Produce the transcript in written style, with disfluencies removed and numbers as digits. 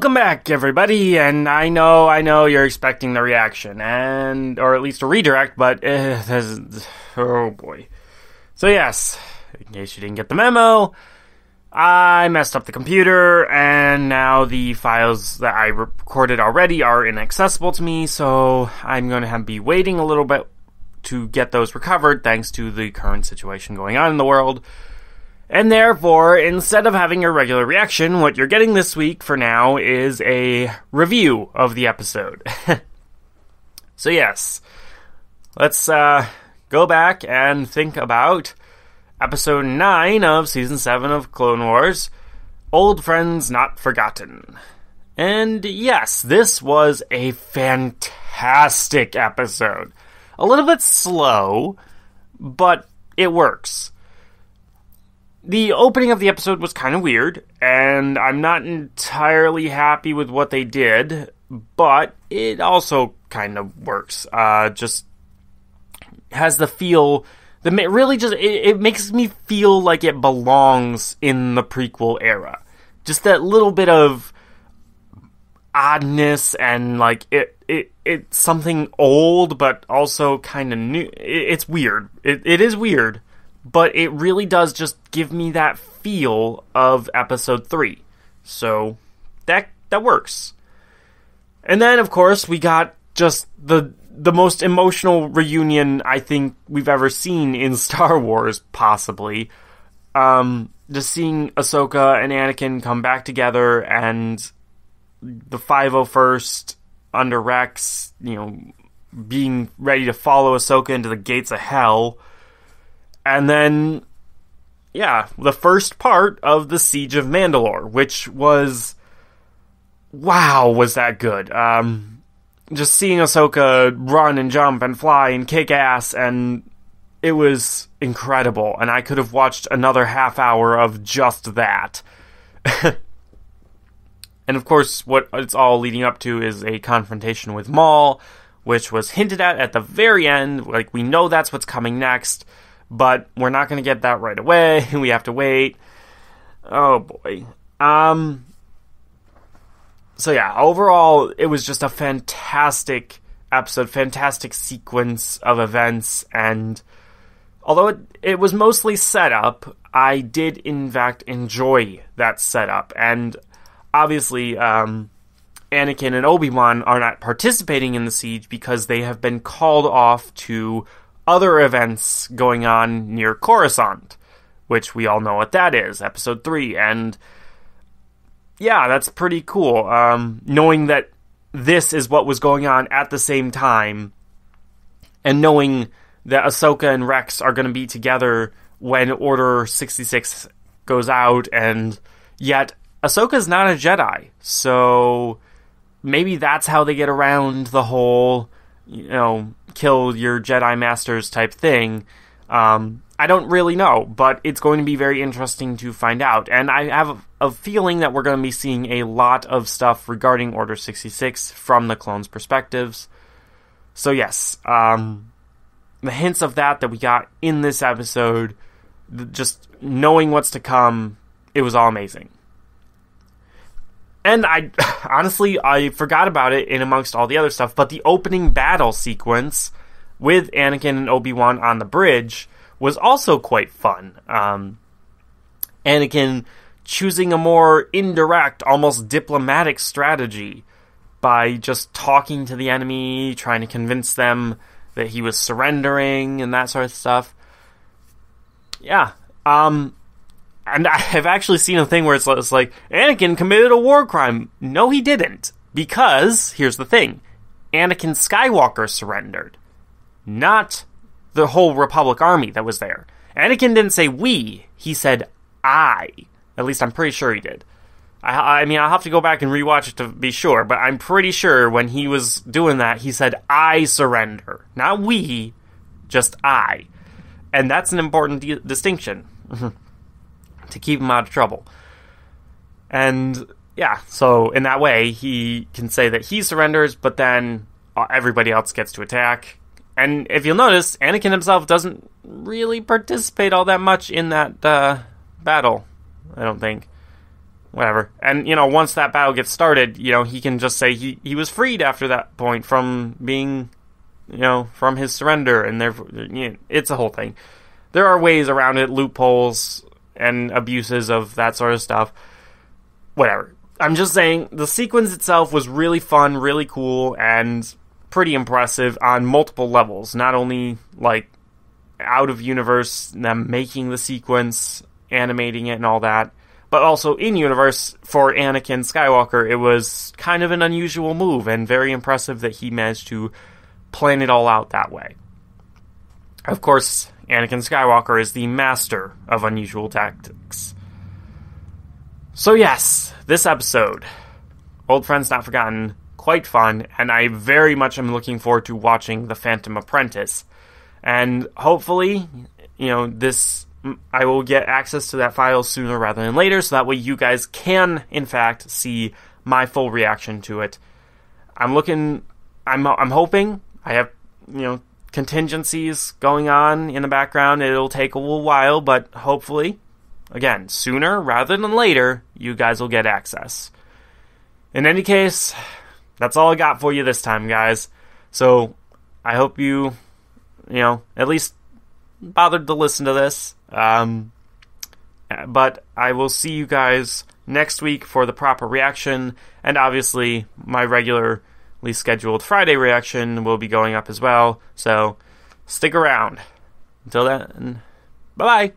Welcome back, everybody, and I know you're expecting the reaction, or at least a redirect, but, oh boy. So yes, in case you didn't get the memo, I messed up the computer, and now the files that I recorded already are inaccessible to me, so I'm going to be waiting a little bit to get those recovered, thanks to the current situation going on in the world. And therefore, instead of having a regular reaction, what you're getting this week for now is a review of the episode. So yes, let's go back and think about episode 9 of season 7 of Clone Wars, Old Friends Not Forgotten. And yes, this was a fantastic episode. A little bit slow, but it works. The opening of the episode was kind of weird, and I'm not entirely happy with what they did, but it also kind of works. Just has the feel that really just it makes me feel like it belongs in the prequel era. Just that little bit of oddness and like it's something old, but also kind of new. It's weird. It is weird. But it really does just give me that feel of episode 3. So, that works. And then, of course, we got just the most emotional reunion I think we've ever seen in Star Wars, possibly. Just seeing Ahsoka and Anakin come back together, and the 501st under Rex, being ready to follow Ahsoka into the gates of hell. And then, the first part of the Siege of Mandalore, which was, wow, was that good. Just seeing Ahsoka run and jump and fly and kick ass, and it was incredible. And I could have watched another half hour of just that. And of course, what it's all leading up to is a confrontation with Maul, which was hinted at the very end. Like, we know that's what's coming next. But we're not going to get that right away. We have to wait. Oh, boy. So, yeah, overall, it was just a fantastic episode, fantastic sequence of events. And although it was mostly setup, I did, in fact, enjoy that setup. And obviously, Anakin and Obi-Wan are not participating in the siege because they have been called off to other events going on near Coruscant, which we all know what that is, episode 3, and yeah, that's pretty cool, knowing that this is what was going on at the same time, and knowing that Ahsoka and Rex are going to be together when Order 66 goes out, and yet Ahsoka's not a Jedi, so maybe that's how they get around the whole, kill your Jedi Masters type thing. I don't really know, but it's going to be very interesting to find out. And I have a feeling that we're going to be seeing a lot of stuff regarding Order 66 from the clones' perspectives. So yes, the hints of that we got in this episode, just knowing what's to come, it was all amazing. And I forgot about it in amongst all the other stuff, but the opening battle sequence with Anakin and Obi-Wan on the bridge was also quite fun. Anakin choosing a more indirect, almost diplomatic strategy by just talking to the enemy, trying to convince them that he was surrendering and that sort of stuff. Yeah, and I have actually seen a thing where it's like, Anakin committed a war crime. No, he didn't. Because, here's the thing, Anakin Skywalker surrendered. Not the whole Republic army that was there. Anakin didn't say we, he said I. At least I'm pretty sure he did. I mean, I'll have to go back and rewatch it to be sure, but I'm pretty sure when he was doing that, he said I surrender. Not we, just I. And that's an important distinction. To keep him out of trouble. And yeah, so in that way, he can say that he surrenders, but then everybody else gets to attack. And if you'll notice, Anakin himself doesn't really participate all that much in that battle, I don't think. whatever. And, once that battle gets started, he can just say he was freed after that point from being, from his surrender, and therefore, it's a whole thing. There are ways around it, loopholes and abuses of that sort of stuff. Whatever. I'm just saying, the sequence itself was really fun, really cool, and pretty impressive on multiple levels. Not only, out of universe, them making the sequence, animating it and all that, but also in universe, for Anakin Skywalker, it was kind of an unusual move, and very impressive that he managed to plan it all out that way. Of course, Anakin Skywalker is the master of unusual tactics. So yes, this episode, Old Friends Not Forgotten, quite fun, and I very much am looking forward to watching The Phantom Apprentice. And hopefully, I will get access to that file sooner rather than later, so that way you guys can, in fact, see my full reaction to it. I'm hoping, I have, contingencies going on in the background. It'll take a little while, but hopefully, again, sooner rather than later, you guys will get access. In any case, that's all I got for you this time, guys. So, I hope you, at least bothered to listen to this. But I will see you guys next week for the proper reaction, and obviously my regularly scheduled Friday reaction will be going up as well, so stick around. Until then, bye-bye!